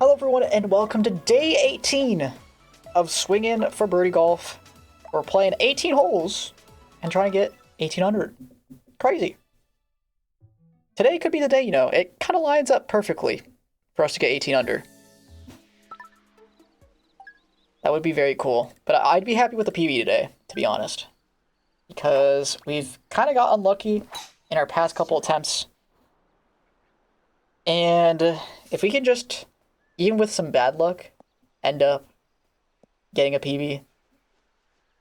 Hello everyone and welcome to day 18 of Swingin' for Birdie Golf. We're playing 18 holes and trying to get 1800. Crazy. Today could be the day, it kind of lines up perfectly for us to get 18 under. That would be very cool, but I'd be happy with the PB today, to be honest. Because we've kind of got unlucky in our past couple attempts. And if we can just, even with some bad luck, end up getting a PB,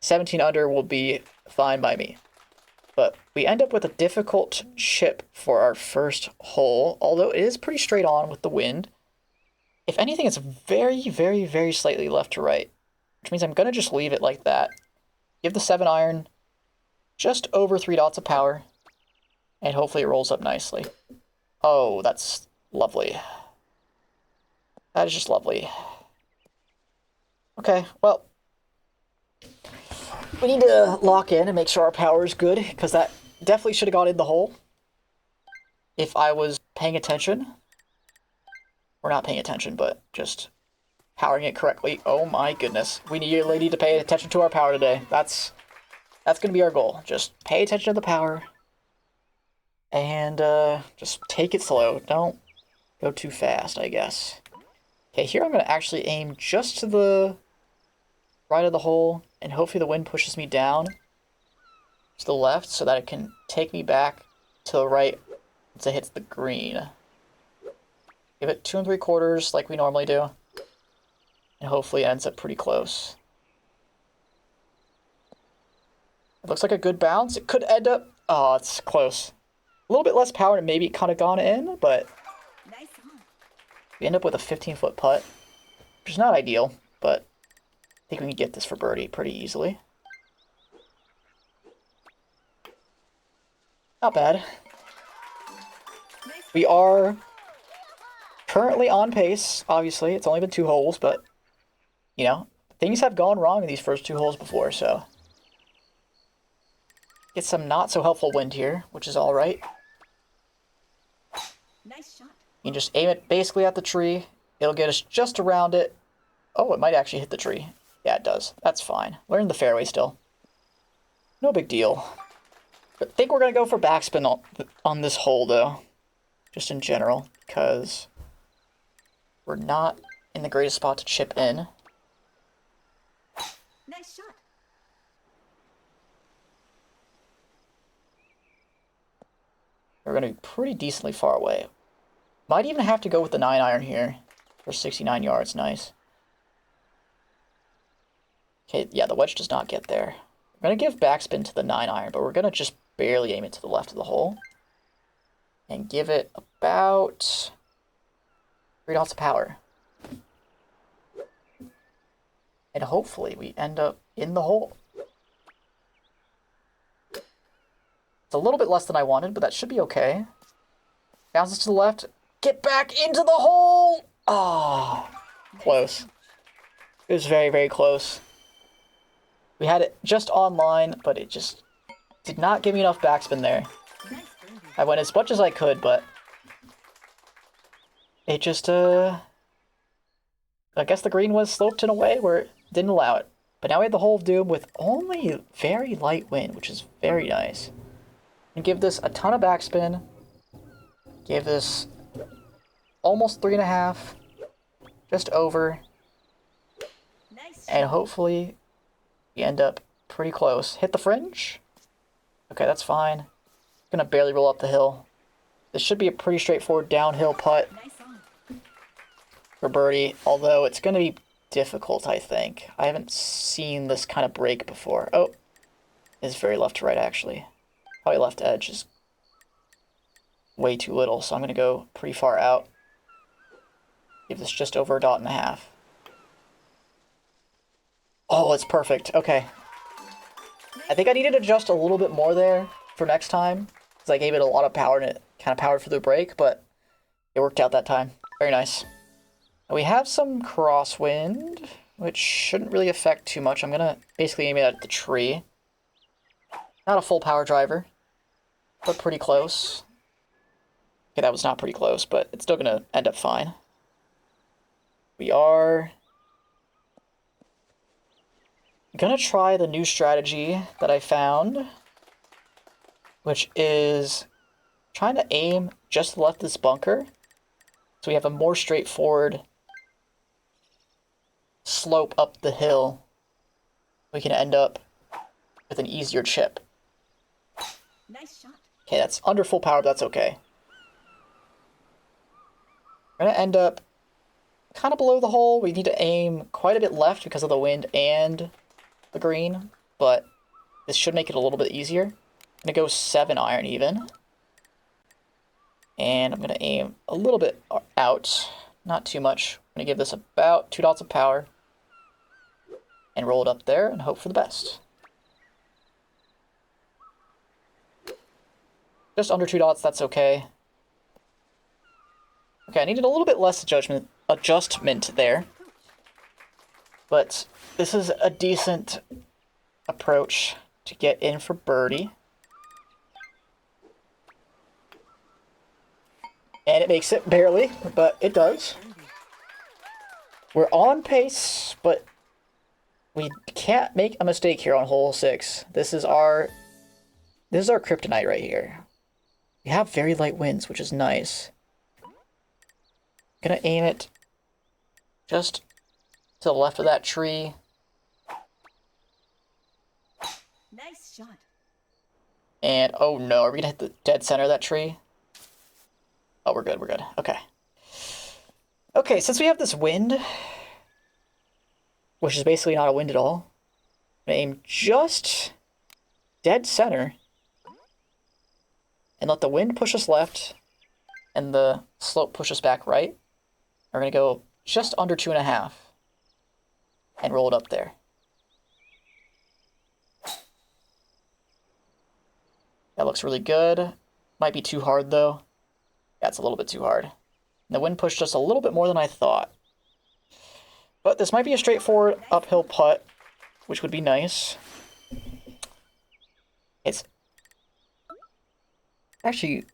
17 under will be fine by me. But we end up with a difficult chip for our first hole, although it is pretty straight on with the wind. If anything, it's very, very, very slightly left to right, which means I'm going to just leave it like that. Give the 7-iron just over 3 dots of power, and hopefully it rolls up nicely. Oh, that's lovely. That is just lovely. Okay, well, we need to lock in and make sure our power is good, because that definitely should have got in the hole if I was paying attention. Or not paying attention, but just powering it correctly. Oh my goodness. We need a lady to pay attention to our power today. That's going to be our goal. Just pay attention to the power. And just take it slow. Don't go too fast, I guess. Okay, here I'm going to actually aim just to the right of the hole. And hopefully the wind pushes me down to the left so that it can take me back to the right once it hits the green. Give it 2 3/4 like we normally do. And hopefully it ends up pretty close. It looks like a good bounce. It could end up... Oh, it's close. A little bit less power and maybe it could have gone in, but... we end up with a 15-foot putt, which is not ideal, but I think we can get this for birdie pretty easily. Not bad. We are currently on pace, obviously. It's only been 2 holes, but, things have gone wrong in these first 2 holes before, so... get some not-so-helpful wind here, which is alright. Nice shot. You can just aim it basically at the tree. It'll get us just around it. Oh, it might actually hit the tree. Yeah, it does. That's fine. We're in the fairway still. No big deal. I think we're going to go for backspin on this hole, though. Just in general, because we're not in the greatest spot to chip in. Nice shot. We're going to be pretty decently far away. Might even have to go with the 9-iron here for 69 yards. Nice. Okay, yeah, the wedge does not get there. We're going to give backspin to the 9-iron, but we're going to just barely aim it to the left of the hole. And give it about 3 dots of power. And hopefully we end up in the hole. It's a little bit less than I wanted, but that should be okay. Bounces to the left. Get back into the hole! Oh, close. It was very, very close. We had it just online, but it just did not give me enough backspin there. I went as much as I could, but it just, I guess the green was sloped in a way where it didn't allow it. But now we have the hole of doom with only very light wind, which is very nice. And give this a ton of backspin. Give this almost 3.5, just over. And hopefully we end up pretty close. Hit the fringe. Okay, that's fine. Gonna barely roll up the hill. This should be a pretty straightforward downhill putt for birdie, although it's gonna be difficult, I think. I haven't seen this kind of break before. Oh, it's very left to right, actually. Probably left edge is way too little, so I'm gonna go pretty far out. Give this just over 1.5 dots. Oh, it's perfect. Okay. I think I needed to adjust a little bit more there for next time, because I gave it a lot of power and it kind of powered for the break, but it worked out that time. Very nice. We have some crosswind, which shouldn't really affect too much. I'm going to basically aim it at the tree. Not a full power driver, but pretty close. Okay, that was not pretty close, but it's still going to end up fine. We are gonna try the new strategy that I found, which is trying to aim just to the left of this bunker, so we have a more straightforward slope up the hill. We can end up with an easier chip. Nice shot. Okay, that's under full power, but that's okay. We're gonna end up kind of below the hole. We need to aim quite a bit left because of the wind and the green, but this should make it a little bit easier. I'm gonna go 7 iron even. And I'm gonna aim a little bit out, not too much. I'm gonna give this about 2 dots of power and roll it up there and hope for the best. Just under 2 dots, that's okay. Okay, I needed a little bit less adjustment there. But this is a decent approach to get in for birdie. And it makes it barely, but it does. We're on pace, but we can't make a mistake here on hole 6. This is our kryptonite right here. We have very light winds, which is nice. Gonna aim it just to the left of that tree. Nice shot. And oh no, are we gonna hit the dead center of that tree? Oh, we're good, we're good. Okay. Okay, since we have this wind, which is basically not a wind at all, I'm gonna aim just dead center and let the wind push us left and the slope push us back right. We're gonna go just under 2.5 and roll it up there. That looks really good. Might be too hard though. That's a little bit too hard. And the wind pushed us a little bit more than I thought. But this might be a straightforward uphill putt, which would be nice. It's actually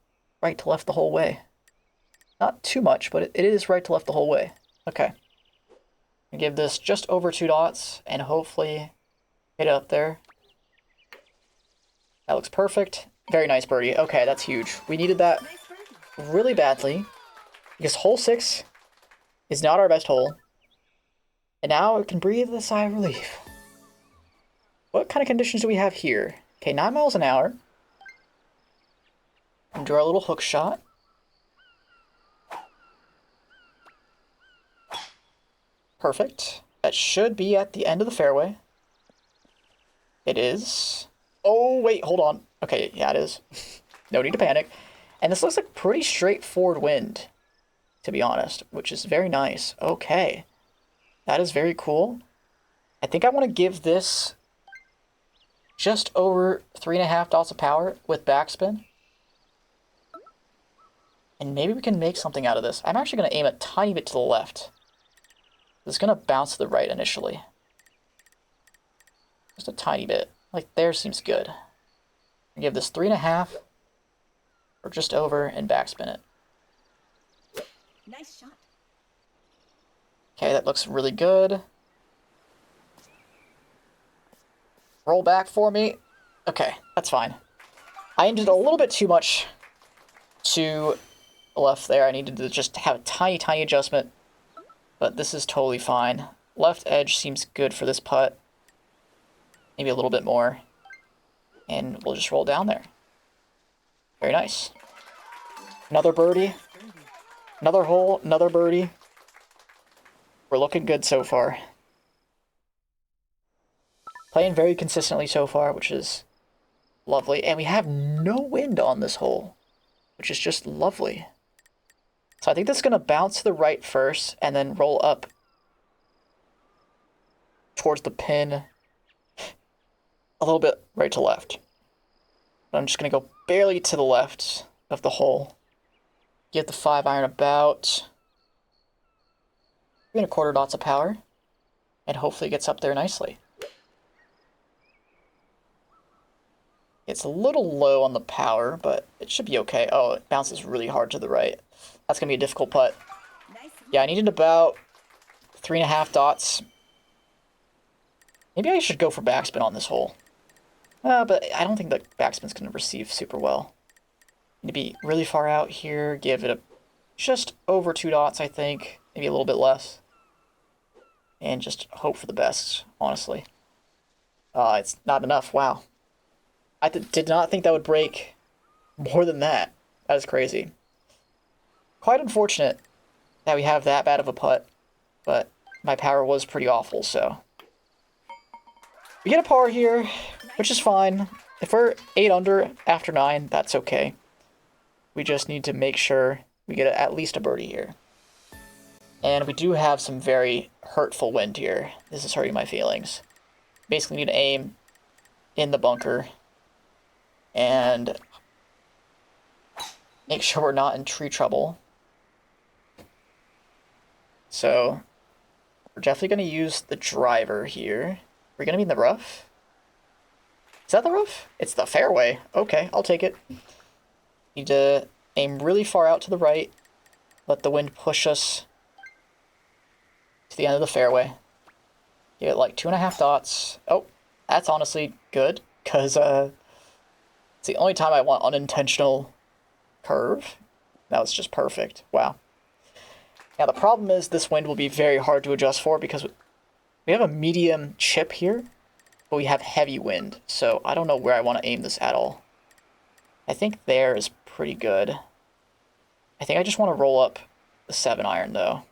right to left the whole way. Not too much, but it is right to left the whole way. Okay. I give this just over 2 dots and hopefully hit it up there. That looks perfect. Very nice birdie. Okay, that's huge. We needed that really badly because hole 6 is not our best hole. And now we can breathe a sigh of relief. What kind of conditions do we have here? Okay, 9 miles an hour. And do our little hook shot. Perfect. That should be at the end of the fairway. It is. Oh, wait, hold on. Okay, yeah, it is. No need to panic. And this looks like pretty straightforward wind, to be honest, which is very nice. Okay. That is very cool. I think I want to give this just over 3.5 dots of power with backspin. And maybe we can make something out of this. I'm actually going to aim a tiny bit to the left. It's going to bounce to the right initially. Just a tiny bit. Like there seems good. I give this 3.5 or just over and backspin it. Nice shot. Okay, that looks really good. Roll back for me. Okay, that's fine. I aimed it a little bit too much to the left there. I needed to just have a tiny, tiny adjustment. But this is totally fine. Left edge seems good for this putt. Maybe a little bit more. And we'll just roll down there. Very nice. Another birdie. Another hole, another birdie. We're looking good so far. Playing very consistently so far, which is lovely. And we have no wind on this hole, which is just lovely. So I think this is going to bounce to the right first and then roll up towards the pin a little bit right to left. I'm just going to go barely to the left of the hole. Get the 5 iron about 3.25 dots of power and hopefully it gets up there nicely. It's a little low on the power, but it should be okay. Oh, it bounces really hard to the right. That's going to be a difficult putt. Yeah, I needed about 3.5 dots. Maybe I should go for backspin on this hole. But I don't think the backspin's going to receive super well. Need to be really far out here. Give it just over 2 dots, I think. Maybe a little bit less. And just hope for the best, honestly. It's not enough. Wow. I did not think that would break more than that. That is crazy. Quite unfortunate that we have that bad of a putt, but my power was pretty awful, so. We get a par here, which is fine. If we're 8 under after 9, that's okay. We just need to make sure we get at least a birdie here. And we do have some very hurtful wind here. This is hurting my feelings. Basically need to aim in the bunker and make sure we're not in tree trouble. So we're definitely going to use the driver here. We're going to be in the rough? Is that the rough? It's the fairway. Okay, I'll take it. Need to aim really far out to the right. Let the wind push us to the end of the fairway. Give it like 2.5 dots. Oh, that's honestly good, because it's the only time I want unintentional curve. That was just perfect. Wow. Now the problem is this wind will be very hard to adjust for because we have a medium chip here, but we have heavy wind, so I don't know where I want to aim this at all. I think there is pretty good. I think I just want to roll up the 7-iron, though.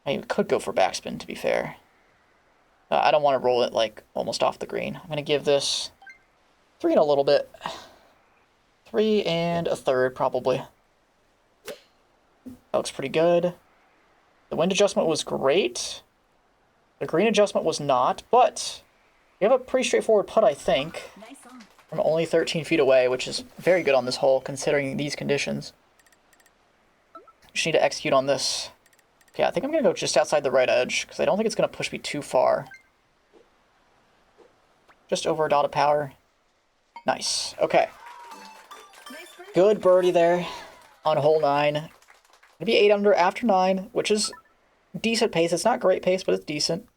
I could go for backspin, to be fair. I don't want to roll it, like, almost off the green. I'm going to give this 3 and a little bit. 3 and a third, probably. That looks pretty good. The wind adjustment was great. The green adjustment was not, but we have a pretty straightforward putt, I think. Nice on. From only 13 feet away, which is very good on this hole, considering these conditions. Just need to execute on this. Okay, I think I'm going to go just outside the right edge, because I don't think it's going to push me too far. Just over a dot of power. Nice. Okay. Nice birdie. Good birdie there on hole 9. Going to be 8 under after 9, which is decent pace. It's not great pace, but it's decent.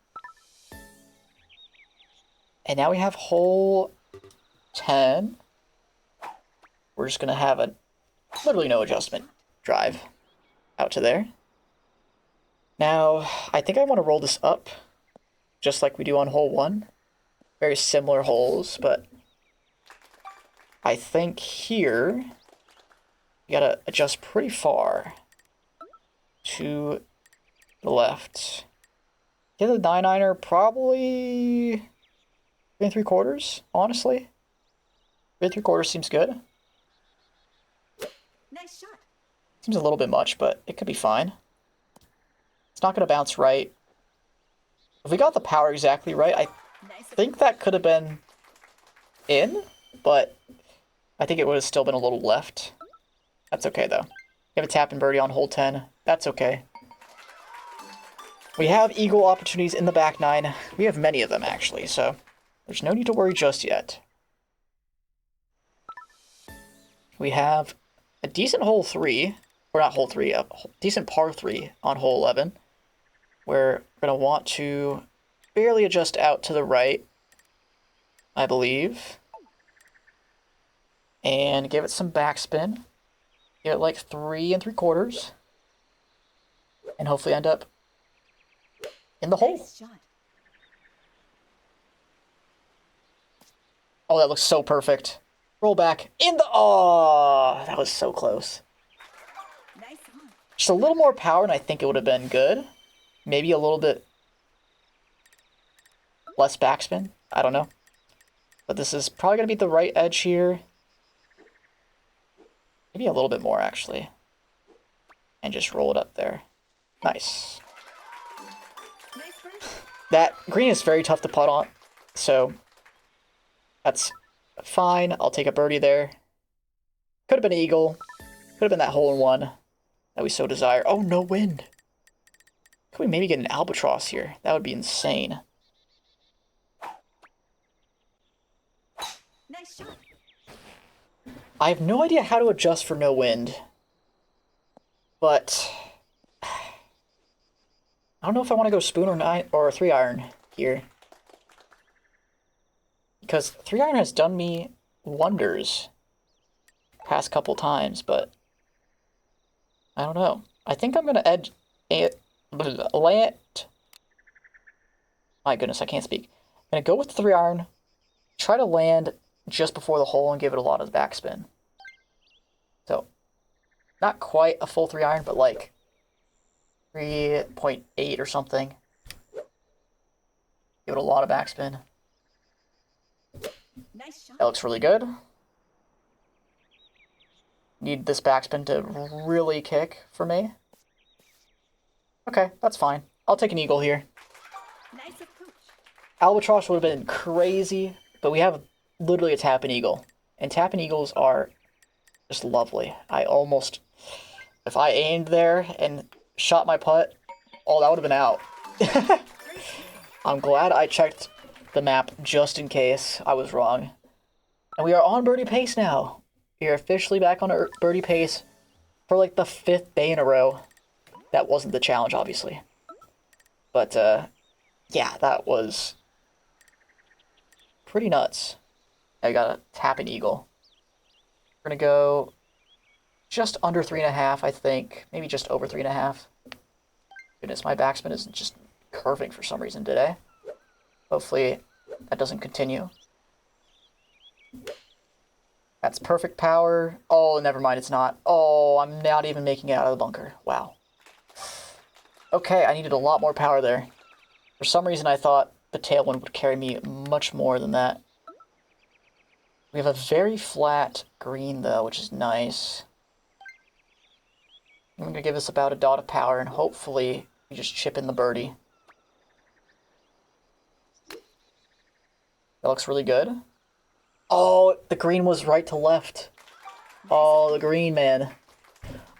And now we have hole 10. We're just going to have a literally no adjustment drive out to there. Now, I think I want to roll this up, just like we do on hole 1. Very similar holes, but I think here you gotta adjust pretty far to the left. Yeah, the 9-iron probably 3 3/4, honestly. 3 3/4 seems good. Nice shot. Seems a little bit much, but it could be fine. It's not going to bounce right. If we got the power exactly right, I Nice. think that could have been in, but I think it would have still been a little left. That's okay, though. We have a tap and birdie on hole 10. That's okay. We have eagle opportunities in the back 9. We have many of them, actually, so there's no need to worry just yet. We have a decent hole 3, or not hole 3, a decent par 3 on hole 11. We're going to want to barely adjust out to the right, I believe. And give it some backspin. Give it like 3 3/4. And hopefully end up in the hole. Nice shot. Oh, that looks so perfect. Roll back in the... Oh, that was so close. Nice on. Just a little more power and I think it would have been good. Maybe a little bit less backspin. I don't know. But this is probably going to be the right edge here. Maybe a little bit more, actually. And just roll it up there. Nice. Nice birdie. That green is very tough to putt on. So that's fine. I'll take a birdie there. Could have been an eagle. Could have been that hole in one that we so desire. Oh, no wind. Could we maybe get an albatross here? That would be insane. Nice shot. I have no idea how to adjust for no wind. But I don't know if I want to go spoon or 3-iron here. Because 3-iron has done me wonders past couple times, but I don't know. I think I'm gonna land. My goodness, I can't speak. I'm gonna go with 3-iron, try to land just before the hole and give it a lot of backspin. So, not quite a full 3-iron, but like 3.8 or something. Give it a lot of backspin. Nice shot. That looks really good. Need this backspin to really kick for me. Okay, that's fine. I'll take an eagle here. Nice approach. Albatross would have been crazy, but we have literally a tap-in eagle. And tap-in eagles are just lovely. If I aimed there and shot my putt, oh, that would have been out. I'm glad I checked the map just in case I was wrong. And we are on birdie pace now. We are officially back on birdie pace for like the 5th day in a row. That wasn't the challenge, obviously. But, yeah, that was pretty nuts. I got a tap-in eagle. We're gonna go just under 3.5, I think. Maybe just over 3.5. Goodness, my backspin is just curving for some reason today. Hopefully that doesn't continue. That's perfect power. Oh, never mind, it's not. Oh, I'm not even making it out of the bunker. Wow. Okay, I needed a lot more power there. For some reason, I thought the tailwind would carry me much more than that. We have a very flat green, though, which is nice. I'm going to give us about a dot of power, and hopefully we just chip in the birdie. That looks really good. Oh, the green was right to left. Oh, the green, man.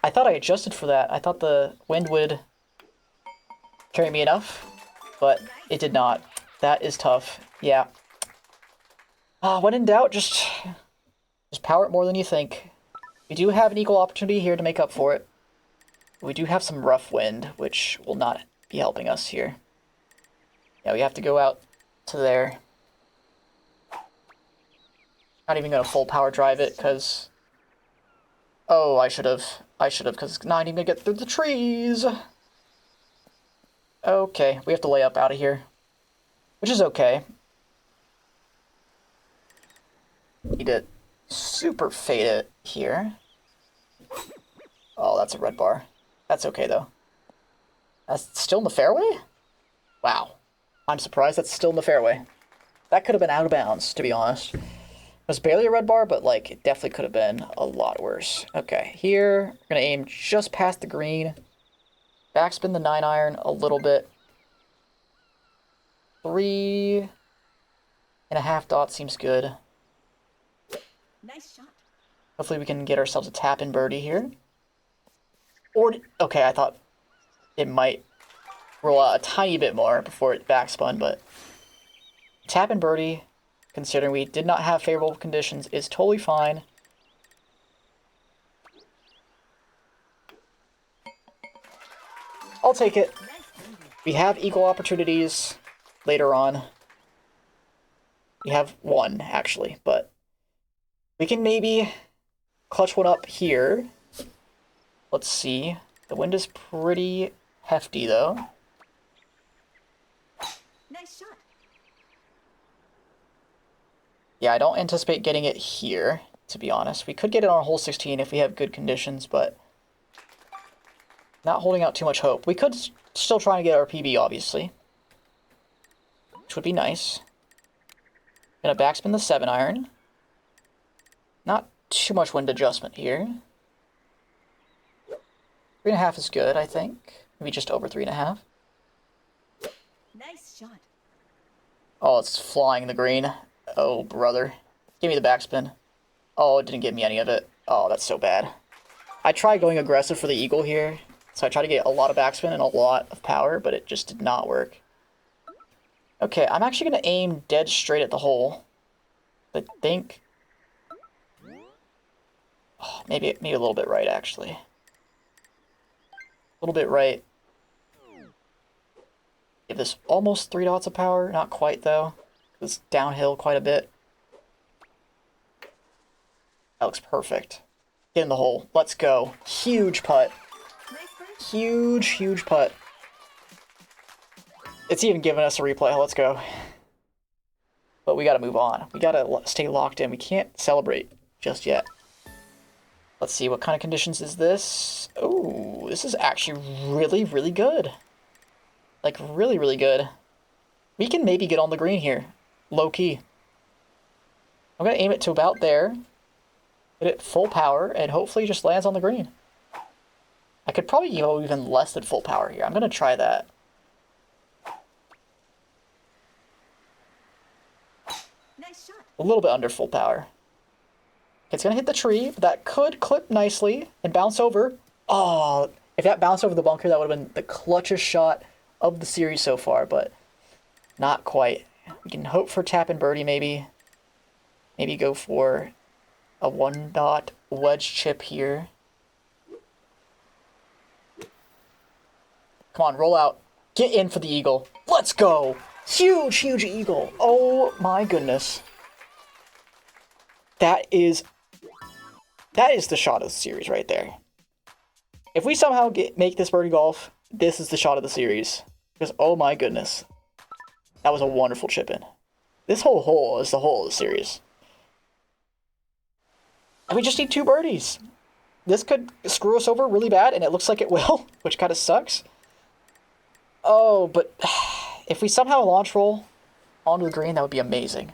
I thought I adjusted for that. I thought the wind would carry me enough, but it did not. That is tough. Yeah. When in doubt, just power it more than you think. We do have an equal opportunity here to make up for it. We do have some rough wind, which will not be helping us here. Yeah, we have to go out to there. Not even gonna full power drive it, because... Oh, I should have, because it's not even gonna get through the trees. Okay, we have to lay up out of here. Which is okay. Need to super fade it here. Oh, that's a red bar. That's okay, though. That's still in the fairway? Wow. I'm surprised that's still in the fairway. That could have been out of bounds, to be honest. It was barely a red bar, but, like, it definitely could have been a lot worse. Okay, here, we're going to aim just past the green. Backspin the 9-iron a little bit. 3.5 dots seems good. Nice shot. Hopefully we can get ourselves a tap-in birdie here. Or, okay, I thought it might roll out a tiny bit more before it backspun, but tap-in birdie, considering we did not have favorable conditions, is totally fine. I'll take it. We have equal opportunities later on. We have one, actually, but we can maybe clutch one up here. Let's see. The wind is pretty hefty, though. Nice shot. Yeah, I don't anticipate getting it here, to be honest. We could get it on hole 16 if we have good conditions, but not holding out too much hope. We could still try and get our PB, obviously, which would be nice. Gonna backspin the 7-iron. Not too much wind adjustment here. 3.5 is good, I think. Maybe just over 3.5. Nice shot. Oh, it's flying the green. Oh, brother. Give me the backspin. Oh, it didn't give me any of it. Oh, that's so bad. I tried going aggressive for the eagle here, so I tried to get a lot of backspin and a lot of power, but it just did not work. Okay, I'm actually going to aim dead straight at the hole. I think... Oh, maybe a little bit right, actually. A little bit right. this almost 3 dots of power. Not quite, though. It's downhill quite a bit. That looks perfect. Get in the hole. Let's go. Huge putt. Nice birdie. Huge, huge putt. It's even giving us a replay. Let's go. But we gotta move on. We gotta stay locked in. We can't celebrate just yet. Let's see, what kind of conditions is this? Oh, this is actually really, really good. Like, really, really good. We can maybe get on the green here. Low key. I'm gonna aim it to about there. Hit it full power, and hopefully it just lands on the green. I could probably go even less than full power here. I'm gonna try that. Nice shot. A little bit under full power. It's gonna hit the tree, but that could clip nicely and bounce over. Oh, if that bounced over the bunker, that would have been the clutchest shot of the series so far, but not quite. We can hope for tap and birdie, maybe. Maybe go for a 1-dot wedge chip here. Come on, roll out. Get in for the eagle. Let's go! Huge, huge eagle. Oh my goodness. That is the shot of the series right there. If we somehow make this birdie golf, this is the shot of the series. Because, oh my goodness. That was a wonderful chip in. This whole hole is the hole of the series. And we just need 2 birdies. This could screw us over really bad, and it looks like it will, which kind of sucks. Oh, but if we somehow launch roll onto the green, that would be amazing.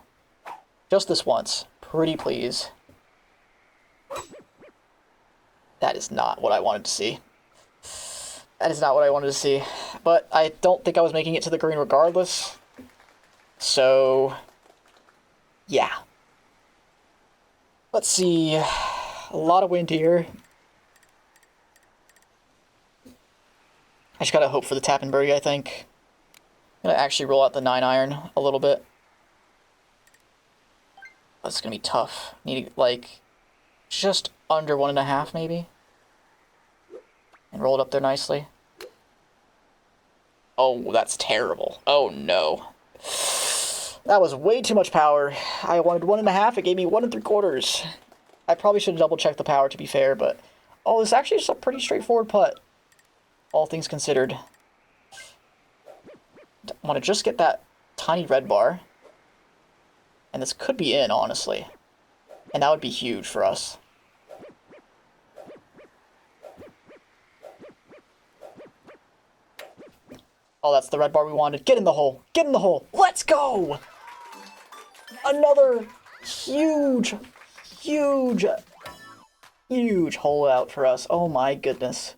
Just this once. Pretty please. That is not what I wanted to see. That is not what I wanted to see. But I don't think I was making it to the green regardless. So, yeah. Let's see. A lot of wind here. I just gotta hope for the tap and birdie, I think. I'm gonna actually roll out the 9-iron a little bit. That's gonna be tough. Need, like, just under 1.5 maybe. And roll it up there nicely. Oh, that's terrible. Oh no. That was way too much power. I wanted 1.5, it gave me 1 3/4. I probably should have double checked the power to be fair, but oh, this is actually just a pretty straightforward putt. All things considered. I want to just get that tiny red bar. And this could be in, honestly. And that would be huge for us. Oh, that's the red bar we wanted. Get in the hole. Get in the hole. Let's go! Another huge, huge, huge hole out for us. Oh my goodness.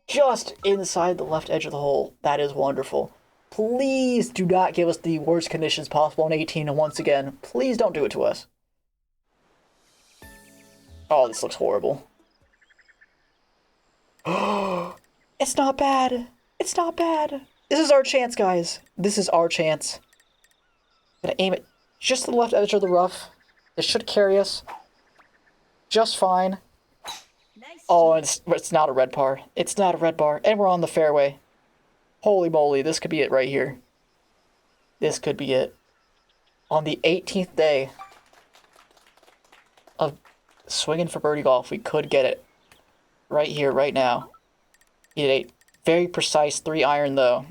Just inside the left edge of the hole. That is wonderful. Please do not give us the worst conditions possible on 18, and once again, please don't do it to us. Oh, this looks horrible. It's not bad. It's not bad. This is our chance, guys. This is our chance. I'm gonna aim it just to the left edge of the rough. This should carry us just fine. Nice Oh, shot. it's not a red bar. It's not a red bar. And we're on the fairway. Holy moly, this could be it right here. This could be it. On the 18th day of swinging for birdie golf, we could get it. Right here, right now. He did a very precise 3-iron, though.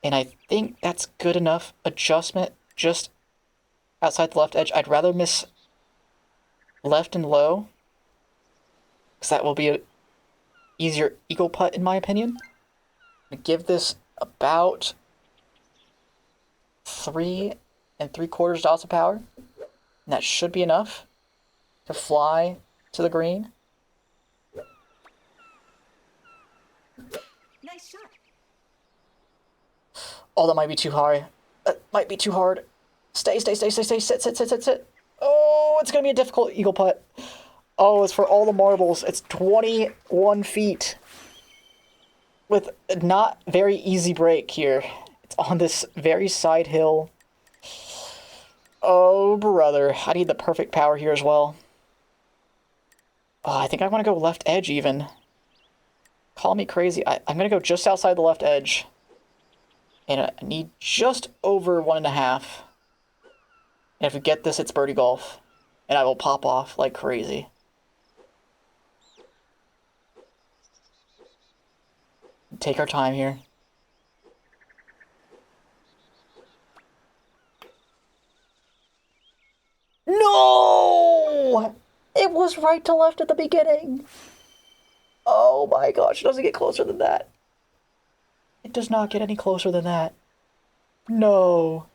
And I think that's good enough adjustment just outside the left edge. I'd rather miss left and low, because that will be a easier eagle putt, in my opinion. I'm gonna give this about 3 3/4 dots of power. And that should be enough to fly to the green. Nice shot. Oh, that might be too high. That might be too hard. Stay, stay, stay, stay, stay, sit, sit, sit, sit, sit. Oh, it's gonna be a difficult eagle putt. Oh, it's for all the marbles. It's 21 feet. With a not very easy break here. It's on this very side hill. Oh, brother. I need the perfect power here as well. Oh, I think I want to go left edge even. Call me crazy. I'm gonna go just outside the left edge. And I need just over 1.5. And if we get this, it's birdie golf. And I will pop off like crazy. Take our time here. No! It was right to left at the beginning. Oh my gosh, it doesn't get closer than that. It does not get any closer than that. No.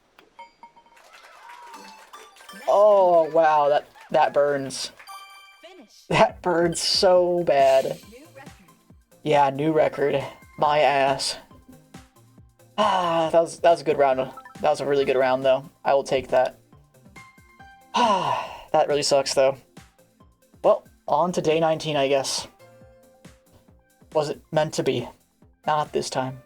Oh wow, that burns. Finish. That burns so bad. New record. Yeah, new record. My ass. Ah, that was a good round. That was a really good round though. I will take that. Ah, that really sucks though. Well, on to day 19, I guess. Was it meant to be? Not this time.